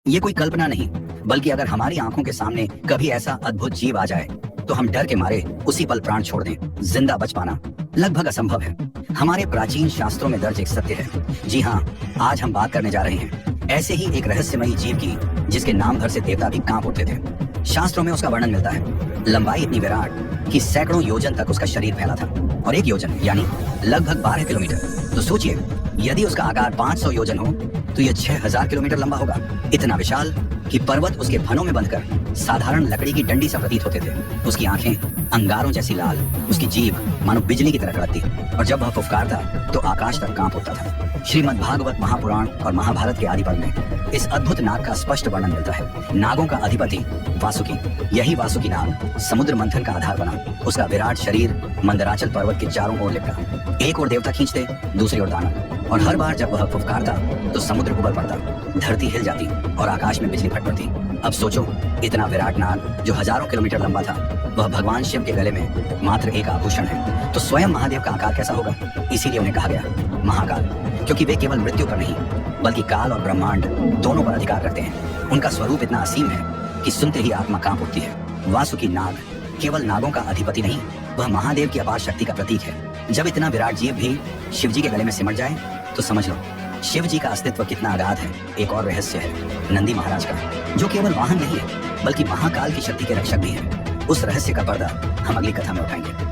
ये कोई कल्पना नहीं, बल्कि अगर हमारी आंखों के सामने कभी ऐसा अद्भुत जीव आ जाए तो हम डर के मारे उसी पल प्राण छोड़ दें। जिंदा बच पाना लगभग असंभव है। हमारे प्राचीन शास्त्रों में दर्ज एक सत्य है। जी हाँ, आज हम बात करने जा रहे हैं ऐसे ही एक रहस्यमयी जीव की जिसके नाम भर से देवता भी कांप उठते थे। शास्त्रों में उसका वर्णन मिलता है। लंबाई इतनी विराट कि सैकड़ों योजन तक उसका शरीर फैला था, और एक योजन यानी लगभग 12 किलोमीटर। तो सोचिए, यदि उसका आकार 500 योजन हो तो यह 6000 किलोमीटर लंबा होगा। इतना विशाल कि पर्वत उसके फनों में बंधकर साधारण लकड़ी की डंडी सा प्रतीत होते थे। उसकी आंखें अंगारों जैसी लाल, उसकी जीभ मानो बिजली की तरह कड़कती, और जब वह फुफकारता तो आकाश तक कांप उठता था। श्रीमद् भागवत, महापुराण और महाभारत के आदि पर्व में इस अद्भुत नाग का स्पष्ट वर्णन मिलता है। नागों का अधिपति वासुकी, यही वासुकी नाग समुद्र मंथन का आधार बना। उसका विराट शरीर मंदराचल पर्वत के चारों ओर लिपटा। एक ओर देवता खींचते, दूसरी ओर दानव, और हर बार जब वह फुफकारता तो समुद्र उबल पड़ता, धरती हिल जाती और आकाश में बिजली फट पड़ती। अब सोचो, इतना विराट नाग जो हजारों किलोमीटर लंबा था, वह भगवान शिव के गले में मात्र एक आभूषण है, तो स्वयं महादेव का आकार कैसा होगा? इसीलिए उन्हें कहा गया महाकाल, क्योंकि वे केवल मृत्यु पर नहीं बल्कि काल और ब्रह्मांड दोनों पर अधिकार करते हैं। उनका स्वरूप इतना असीम है कि सुनते ही आत्मा कांप उठती है। वासुकी नाग केवल नागों का अधिपति नहीं, वह महादेव की अपार शक्ति का प्रतीक है। जब इतना विराट जीव भी शिव जी के गले में सिमट जाए तो समझ लो शिव जी का अस्तित्व कितना अगाध है। एक और रहस्य है नंदी महाराज का, जो केवल वाहन नहीं है बल्कि महाकाल की शक्ति के रक्षक भी है। उस रहस्य का पर्दा हम अगली कथा में उठाएंगे।